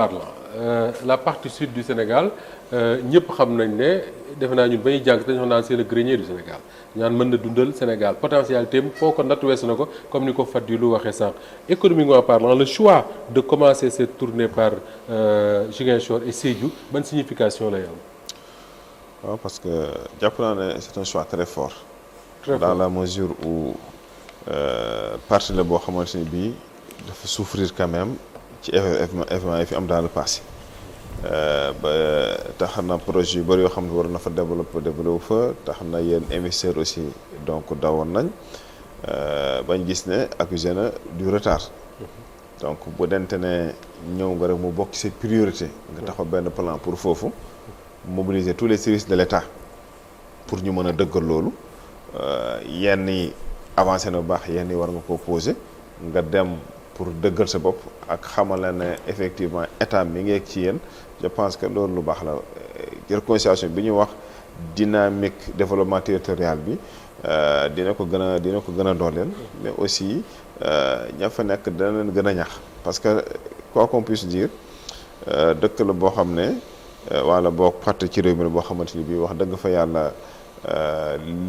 parlant la partie sud du Sénégal ñëpp xam nañ ne defe naa ñun ba ñuy jàng dañoo naan c'est le grenier du Sénégal ñaan mën na dundal Sénégal potentialité am foo ko natt weesu na ko comme ni ko Fadilou waxee sànq économiquement parlant le choix de commencer cette tournée par Ziguinchor et Sédhiou ban signification lay am. waaw parce que jàpp naa ne c'est un choix très fort. Dans la mesure où parti la boo xamante ni bii dafa souffrir quand même ci événement yi fi am dans le passé ba tax na projet yu bëri yoo xam ne war na fa développé fa tax na yéen investisseurs aussi donc dawoon nañ bañ gis ne accusé na du retard donc bu dente ne ñëw nga rek mu bokk ci priorité nga taxaw benn plan pour foofu mobiliser tous les services de l'État pour ñu mën a dëggal loolu yenn yi avancé na bu baax yenn yi war nga ko poser nga dem pour dëggal sa bopp ak xamal la ne effectivement état mi ngi ci yéen je pense que loolu lu baax la réconciliation bi ñu wax dynamique développement territorial bi dina ko gën a dooleel mais aussi ña fa nekk dana leen gën a ñax parce que quoi qu'on puisse dire dëkk la boo xam ne wala boo parti ci réew mi boo xamante ni bii wax dëgg fa yàlla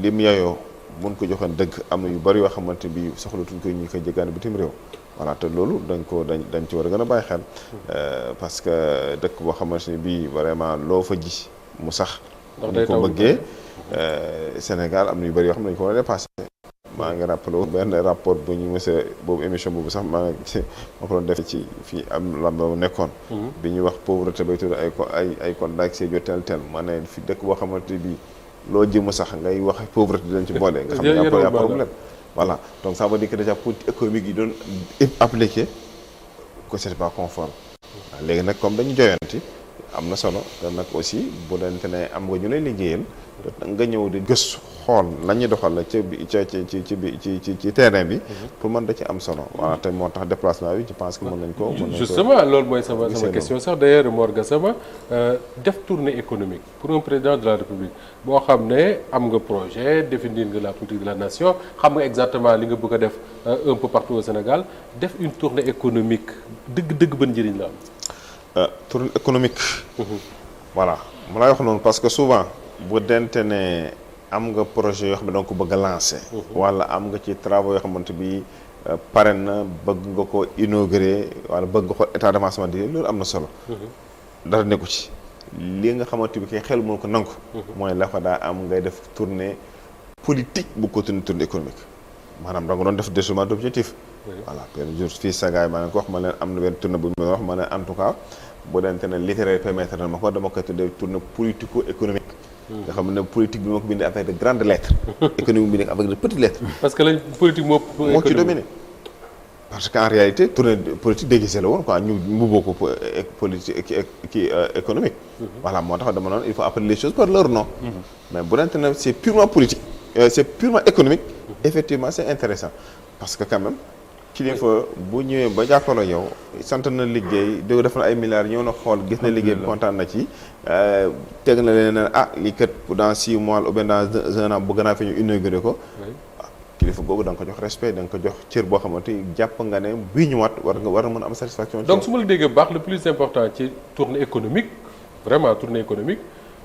lim yayoo mun ko joxoon dëgg am na yu bari yoo xamante bi soxlatuñ ko ñu koy jéggaane bitim réew voilà te loolu dañ ci war a gën a bàyyi xel parce que dëkk boo xamante ni bii vraiment loo fa ji mu sax ñu ko bëggee Sénégal am na yu bari yoo xam ne dañu ko war a dépassé maa ngi rappelé benn rapport bu ñu mësee boobu émission boobu sax maa ko doon def ci fii am lamba nekkoon bi ñuy wax pauvreté bay tudd ay condac see jo tel ma ne fi dëkk boo xamante bi loo jëm sax ngay wax pauvreté di leen ci boole nga xam ne y a problème voilà donc ça veut dire que déjà politique économique yi doon appliqué que c'est pas conforme waaw léegi nag comme dañu joyanti am na solo te nag aussi bu dente ne am nga ñu lay liggéeyal nga ñëw di gëstu xool la ñuy doxal la ci terrain bi pour mën da ci am solo voilà te moo tax déplacement bi je pense que mën nañ ko justement loolu mooy sama question sax d'ailleurs Mor Gassama def tournée économique pour un président de la République boo xam ne am nga projet définir nga la politique de la nation xam nga exactement li nga bëgg a def un peu partout au Sénégal def une tournée économique dëgg ban njëriñ la am tournée économique voilà mu lay wax noonu parce que souvent bu dente ne am nga projet yoo xam ne danga ko bëgg a lancer wala am nga ci travaux yoo xamante bi pare na bëgg nga ko inaugurer wala bëgg nga ko état d'avancement di loolu am na solo dara nekku ci li nga xamante bi kay xel mën ko nangu mooy la fa daa am ngay def tournée politique bu ko tournée économique maanaam da nga doon def détournement d'objectif voilà benn jour fii sagaay maa ngi ko wax ma leen am na benn tournée bu ñu wax ma ne en tout cas bu dente ne littéraire permettre na ma ko dama koy tuddee tournée politico-économique nga xam ne politique bi moo ko bindee avec de grandes lettres économique bi nekk avec de petites lettres parce que la politique moo ci dominé parce que en réalité tournée politique déguisée la woon quoi ñu mbubboo ko politique économique voilà moo tax dama noonu il faut appeler les choses par leur nom mais bu dente ne c'est purement politique c'est purement économique effectivement c'est intéressant parce que quand même kilifa bu ñëwee ba jàkkaarloo yow sant na liggéey dégg def na ay milliards ñëw na xool gis na liggéey bi kontaan na ci teg na leen ne lii kat dans 6 mois ou bien dans 1 an bëgg naa fi ñu inauguré ko kilifa googu da nga ko jox respect da nga ko jox cër boo xamante jàpp nga ne bii ñëwaat war na mën a am satisfaction. donc su ma la déggee bu baax le plus important ci tournée économique vraiment tournée économique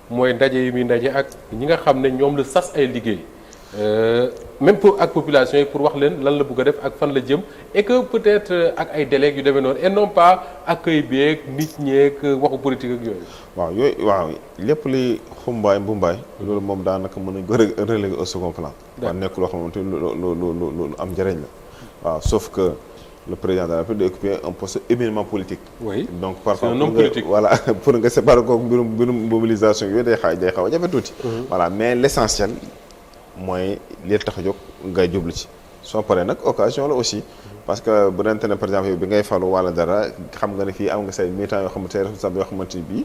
mooy ndaje yi muy ndaje ak ñi nga xam ne ñoom la sas ay liggéey. Même pour ak population yi pour wax leen lan la bëgg a def ak fan la jëm et que peut-être ak ay délais yu demee noonu et non pas accueil beeg nit ñeeg waxu politique ak yooyu. waaw lépp li xumbaay mbumbaay loolu moom daanaka mën nañ ko reléguer au second plan. waaw nekk loo xamante ni lu am njëriñ la waaw sauf que le président de la République doit occuper un poste éminemment politique. oui donc parfois c'est un homme politique. voilà pour nga séparer kooku mbirum mobilisation yooyu day xaw a jafe tuuti. voilà mais l'essentiel mooy li tax a jóg ngay jublu ci soo paree nag occasion la aussi parce que bu dente ne par exemple yow bi ngay falu wala dara xam nga ne fii am nga say militants yoo xamante say responsable yoo xamante ni bii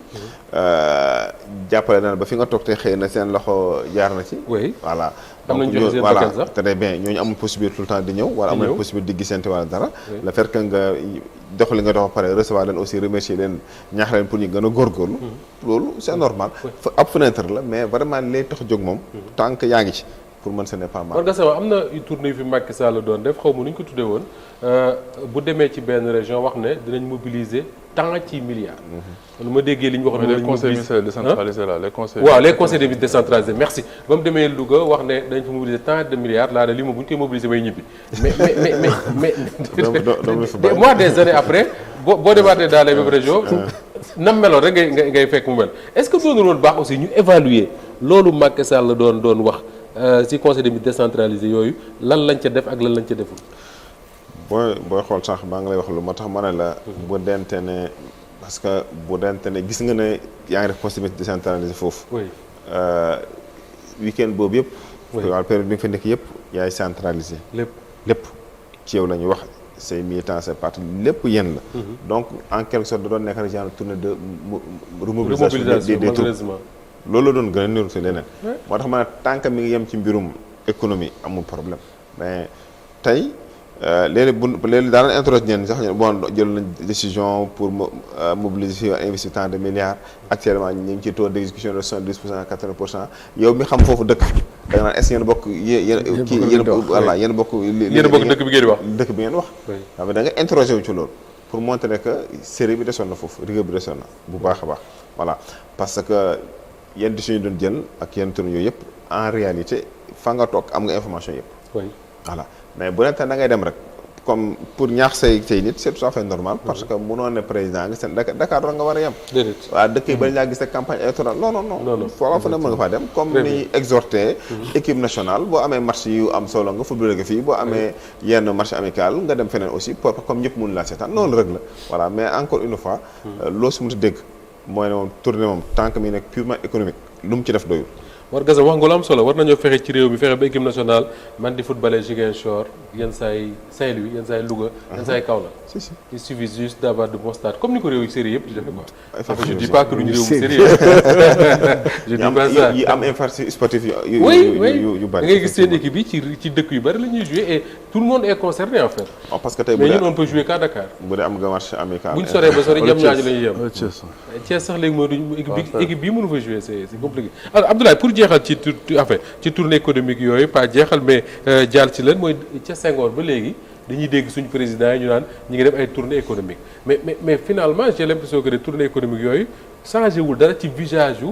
jàppale na ba fi nga toog te xëy na seen loxo jaar na ci. oui voilà am nañu joxe seen voilà bakkan sax très bien ñooñu amul possibilité tout le temps di ñëw wala amul possibilité di gisante wala dara le fait que nga dox li nga dox pare recevoir leen aussi remercier leen ñaax leen pour ñu gën a góorgóorlu loolu c'est normal ab fenêtre la mais vraiment lay tax a jóg moom tant que yaa ngi ci pour man ce n'est pas mal. war nga sama am na tournée yu fi Macky Sall doon def xaw ma nu ñu ko tuddee woon bu demee ci benn région wax ne dinañ mobiliser tant ci milliards. lu ma déggee li ñu waxoon. les conseils ministériels décentralisés là les conseils. waaw les conseils des ministres décentralisés merci ba mu demee Louga wax ne dañ fa mobiliser tant de milliards laa ne lii moom bu ñu koy mobiliser may ñibbi mais mois des années après boo demaatee dans les mêmes régions. nam meloon rek ngay fekk mu mel est-ce que doonul woon baax aussi ñu évaluer loolu Macky Sall la doon wax ci conseil des ministres décentralisé yooyu lan lañ ca def ak lan lañ ca deful. booy xool sax maa ngi lay wax lu ma tax ma ne la. bu dente ne parce que bu dente ne gis nga ne yaa ngi def conseil des ministres décentralisé foofu. oui week-end boobu yëpp. oui wala période bi nga fa nekk yëpp yaay centralisé. lépp ci yow la ñuy wax. say militants say partis lépp yéen la. donc en quelque sorte da doon nekk rek genre tournée de remobilisation des troupes loolu la doon gën a niru si leneen. moo tax ma ne tant que mi ngi yem ci mbirum économie amul problème mais tey léegi daanaka introduire ñenn sax bon jël nañ décision pour mobiliser investir tant de milliards actuellement ñu ngi ci taux d'exécution de 70% 80% yow mi xam foofu dëkk da nga naan est-ce que yéen bokk yéen bokk dëkk bi ngeen di wax. dëkk bi ngeen wax. xam nga da nga interroger wu ci loolu pour montrer que série bi desoon na foofu rigueur bi desoon na bu baax a baax voilà parce que yenn décisions yi doon jël ak yenn tournées yooyu yëpp en réalité fa nga toog am nga information yëpp. voilà mais bu nekk da ngay dem rek comme pour ñaax say nit c'est tout à fait normal. parce que mënoo ne président nga seen Dakar nga war a yem. déedéet waaw dëkk yi bañ laa gis ak campagne électorale non. foofa ne mën nga faa dem. comme ni exhorté équipe nationale boo amee match yu am solo nga football nga fii boo amee yenn match amical nga dem feneen aussi pour comme ñëpp mënu laa seetaan loolu rek la. voilà mais encore une fois. loo si mënut a dégg mooy ne moom tournée moom tant que mi nekk purement économique lu mu ci def doyul. war nga wax nga lu am solo war nañoo fexe ci réew mi fexe ba équipe nationale man di footballer Ziguinchor yenn saay Saint-Louis yenn saay Louga yenn saay Kaolack. il suffit juste d'avoir de bons stades comme ni ko réew yu sérieux yëpp di defee quoi. je dis pas que duñu réew mu sérieux je dis pas ça yi am infrastructure sportive yu da bari. ngay gis seen équipe yi ci dëkk yu bari la ñuy jouer et tout le monde est concerné en fait. parce que tey mais ñun on peut jouer qu'à Dakar. bu dee am nga match amical. bu ñu soree ba sori jam ñaañu la ñuy yem. Thiès sax léegi mooy duñ équipe bii mënu fa jouer c'est compliqué alors Abdoulaye pour jeexal ci tournée économique yooyu pas jeexal mais jàll ci leen mooy ca Senghor ba léegi dañuy dégg suñu président yi ñu naan ñi ngi def ay tournée économique mais finalement j'ai l'impression que les tournées économiques yooyu changé wul dara ci visage yu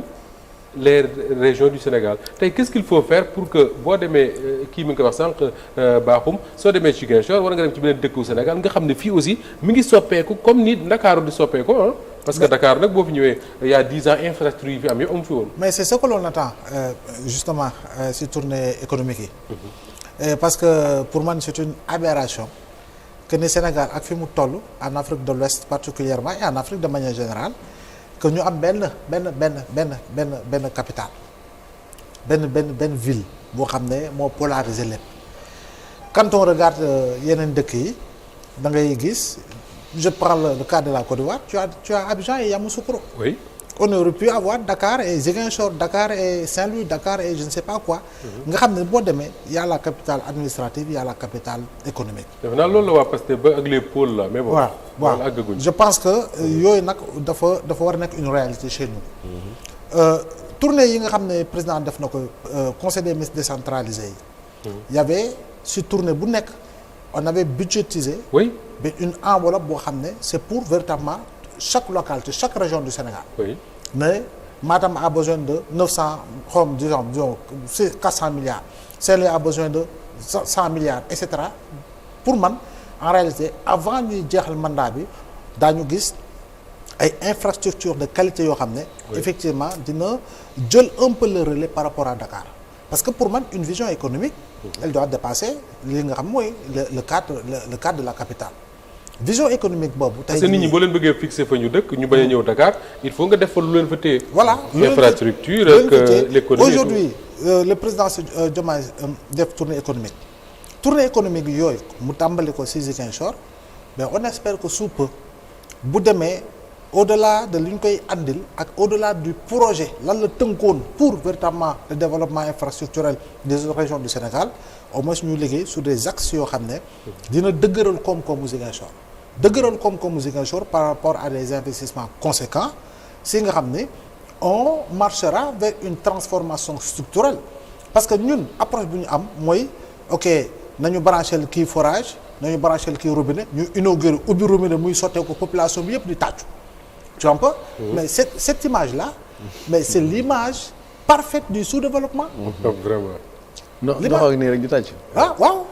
les régions du Sénégal tey qu'est-ce qu'il faut faire pour que boo demee kii mi ngi ko wax sànq baaxum soo demee Ziguinchor war nga dem ci beneen dëkku Sénégal nga xam ne fii aussi mi ngi soppeeku comme ni Ndakaaru di soppeeku ah parce que Dakar nag boo fi ñëwee il y a 10 ans infrastructure yi fi am yëpp amu fi woon. mais c'est ce que l'on attend justement ci tournée économique yi. parce que pour man c'est une aberration que ni Sénégal ak fi mu toll en Afrique de l'Ouest particulièrement et en Afrique de manière générale que ñu am benn capitale benn ville boo xam ne moo polariser lépp quand on regarde yeneen dëkk yi da ngay gis. Je prends le cas de la Côte d'Ivoire, tu as Abidjan et Yamoussoukro. Oui. On aurait pu avoir Dakar et Ziguinchor, Dakar et Saint-Louis, Dakar et je ne sais pas quoi. nga xam ne boo demee y a la capitale administrative, y a la capitale économique. defe naa loolu la waa Pastef ba ak les pôles là mais bon. waaw je pense que yooyu nag dafa war a nekk une réalité chez nous. Tournée yi nga xam ne président def na ko conseil des ministres décentralisé yi. y avait si tournée bu nekk on avait budgétisé. oui. mais une enveloppe boo xam ne c'est pour véritablement chaque localité chaque région du Sénégal. oui mais Matam a besoin de 900 xom disons 400 milliards Saint-Louis a besoin de 100 milliards et cetera pour man en réalité avant ñuy jeexal mandat bi daañu gis ay infrastructures de qualité yoo xam ne. effectivement dina jël un peu le relais par rapport à Dakar parce que pour man une vision économique. elle doit dépasser li nga xam mooy le cadre de la capitale. vision économique boobu. tey parce que nit ñi boo leen bëggee fixer fa ñu dëkk ñu bañ a ñëw Dakar il faut nga def fa lu leen fa téye. voilà infrastructure ak l'économie. aujourd'hui le président Diomaye def tournée économique yooyu mu tàmbali ko ci Ziguinchor mais on espère que sous peu bu demee au-delà de li ñu koy andil ak au-delà du projet lan la tënkoon pour véritablement le développement infrastructurel des autres régions du Sénégal au moins ñu liggéey sur des axes yoo xam ne dina dëgëral koom-koomu Ziguinchor par rapport à des investissements conséquents si nga xam ne on marchera vers une transformation structurelle parce que ñun approche bu ñu am mooy ok nañu branché kii forage nañu branché kii robinet ñu inauguré ubbi robinet muy sottee ko population bi yëpp di tàccu tu vois mais cette image là mais c'est l'image parfaite du sous-développement. Vraiment. ndox ak nii rek ñu tàcc. waaw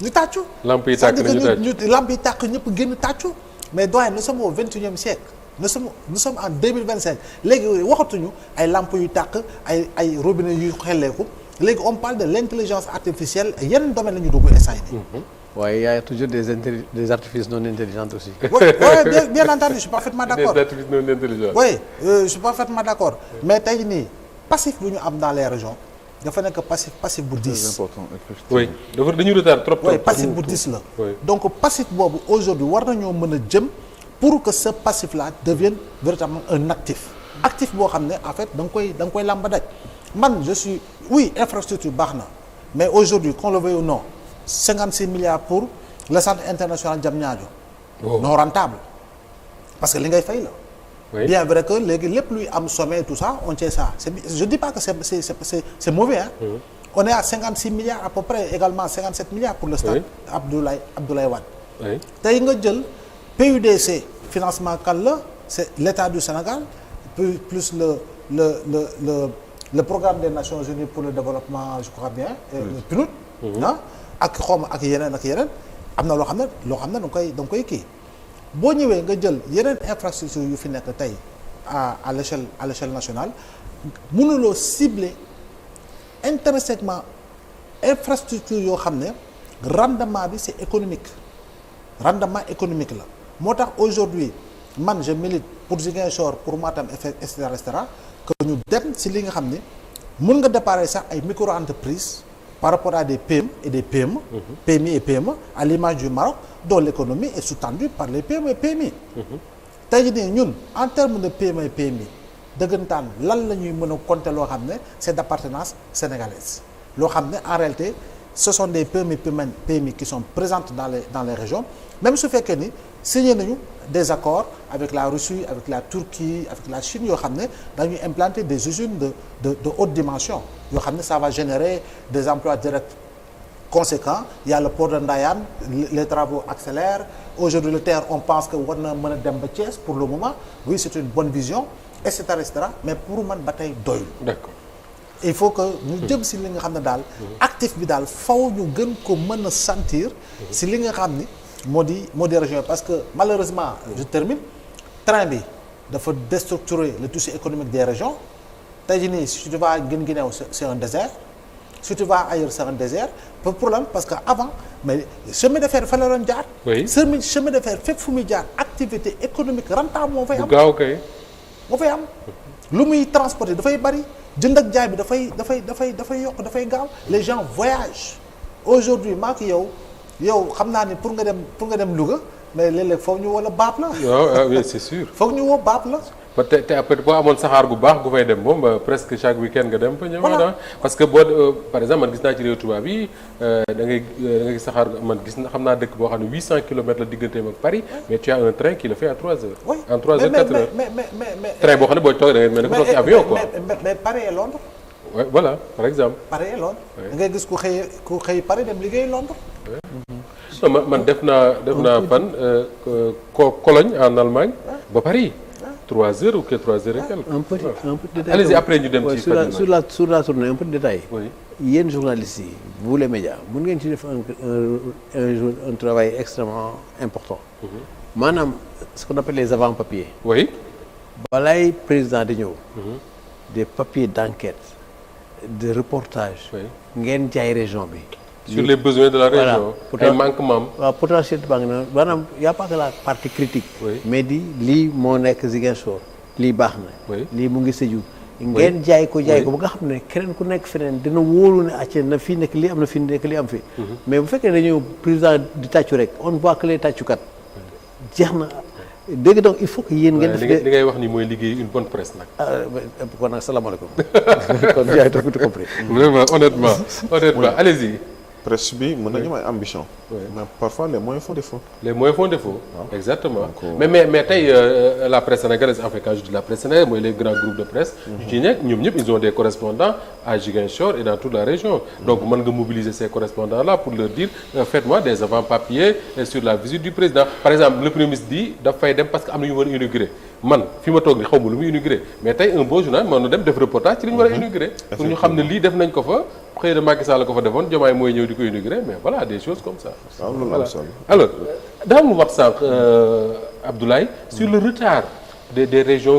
ñu tàccu. lamp yi tàkk nañu tàccu lamp yi tàkk ñëpp génn tàccu mais doyen nous sommes au 21e siècle nous sommes en 2025 léegi waxatuñu ay lamp yu tàkk ay robinet yu xelleeku léegi on parle de l'intelligence artificielle yenn domaine la ñu dugg instant yi nii. waaye y a toujours des artifices non intelligents aussi. oui bien entendu je suis parfaitement d'accord. des artifices non intelligents. oui je suis parfaitement d'accord mais tey nii passif bu ñu am dans les régions dafa nekk passif bu 10. C'est important, effectivement. oui dafa dañu retard trop. oui passif bu 10 la. Oui. donc passif boobu aujourd'hui war nañoo mën a jëm pour que ce passif là devienne véritablement un actif. actif boo xam ne en fait da nga koy làmba daj man je suis oui infrastructure baax na mais aujourd'hui qu'on le veuille ou non 56 milliards pour le centre international Diamniadio. Oh. non rentable parce que li ngay fay la. Oui. bien vrai que léegi lépp luy am sommet et tout ça on tient ça je dis pas que c'est mauvais hein. On est à 56 milliards à peu près également 57 milliards pour le stade. Oui. Abdoulaye Wade. Oui. tey nga jël PUDC financement kan la c'est l'État du Sénégal plus le programme des Nations Unies pour le développement je crois bien. Le PNUD. ak xawma ak yeneen am na loo xam ne da nga koy kii boo ñëwee nga jël yeneen infrastructure yu fi nekk tey à l'échelle nationale mënuloo cibler intrinsèquement infrastructure yoo xam ne rendement bi c'est rendement économique la moo tax aujourd'hui man je milite pour Ziguinchor pour Matam et cetera que ñu dem ci li nga xam ne mën nga déparer sax ay micro-entreprises par rapport à des PME et des PME, PMI et PME, à l'image du Maroc, dont l'économie est sous-tendue par les PME et PMI. tey jii ñun en termes de PME et PMI dëggantaan lan la ñuy mën a compter loo xam ne c'est d'appartenance sénégalaise loo xam ne en réalité ce sont des PME PMI qui sont présentes dans les régions même su fekkee ni signé nañu des accords avec la Russie avec la Turquie avec la Chine yoo xam ne dañuy implanter des usines de haute dimension yoo xam ne ça va générer des emplois directs conséquents. Il y a le port de Ndayane les travaux accélèrent aujourd'hui le TER on pense que war na mën a dem ba Thiès pour le moment oui c'est une bonne vision et cetera mais pour man ba tey doyul. D'accord. Il faut que ñu jëm si li nga xam ne daal actif bi daal faw ñu gën ko mën a sentir si li nga xam ni moo di région parce que malheureusement je termine train bi dafa déstructurer le tissu économique des régions tey jii nii si tu vas Guinguinéo c'est un désert si tu vas ailleurs c'est un désert pour problème parce que avant mais chemin de fer fa la doon jaar. oui chemin de fer fépp fu muy jaar activité économique rentable moo fay am. bu gaaw kay. moo fay am lu muy transporter dafay bari jënd ak jaay bi dafay yokk dafay gaaw les gens voyagent aujourd'hui maa ko yow xam naa ni pour nga dem Louga mais léeg-léeg foog ñu woo la baap la. waaw oui c'est sûr. foog ñu woo baap la. te après boo amoon saxaar gu baax gu fay dem moom presque chaque week-end nga dem fa ñëw. Voilà. parce que par exemple man gis naa ci réew tubaab yi da ngay gis saxaar man gis na xam naa dëkk boo xam ne 800 kilomètres la digganteem ak Paris mais tu as un train qui le fait à 3 heures. oui en 3 heures 4 heures. mais train boo xam ne booy toog da ngay mel ni ko toog ci avion quoi. mais Paris et Londres. Ouais, voilà par exemple. Paris et Londres. Oui. da ngay gis ku xëy Paris dem liggéey Londres. non man def naa fan Cologne en Allemagne ba Paris. 3 heures ou que 3 heures et quelques. un petit détail. Allez-y après ñu dem ci sur la tournée un petit détail. Oui. yéen journalistes yi vous les médias mën ngeen ci def un travail extrêmement important. maanaam ce qu'on appelle les avant-papiers. Oui. balaay président di ñëw. des papiers d'enquête de reportage. Oui. ngeen jaay région bi. sur les besoins de la région. Voilà. ay manquements. waaw potentiel baa ngi na maanaam y a pas que la partie critique. Oui. mais di lii moo nekk Ziguinchor lii baax na. Oui. lii mu ngi Sédhiou. ngeen jaay ko ba nga xam ne keneen ku nekk feneen dina wóolu ne acce na fii nekk lii am na fii nekk lii am fi. mais bu fekkee dañoo président di tàccu rek on voit que les tàccukat jeex na dégg donc il faut que yéen ngeen. def li ngay wax ni mooy liggéey une bonne presse nag. kon nag salaamaaleykum kon jaay tout compris. vraiment honnêtement allez-y. presse bi mën nañu am ay ambition. Oui. mais parfois les moyens font défaut. les moyens font défaut. Exactement. Donc, mais tey la presse sénégalaise en fait quand je dis la presse sénégalaise mooy les grands groupes de presse. yu ci nekk ñoom ñëpp ils ont des correspondants à Ziguinchor et dans toute la région. donc mën nga mobiliser ces correspondants là pour leur dire faites-moi des avant-papiers sur la visite du président par exemple le premier ministre dit daf fay dem parce que am na ñu war a inaugurer man fi ma toog ni xaw ma lu muy inaugurer mais tey un beau journal mën na dem def reportage ci li ñu war a inaugurer. pour ñu xam ne lii def nañ ko fa. xëy na Macky Sall la ko fa defoon Diomaye mooy ñëw di ko inaugurer mais voilà des choses comme ça. waaw loolu am solo. alors daa mu wax sànq Abdoulaye sur le retard des régions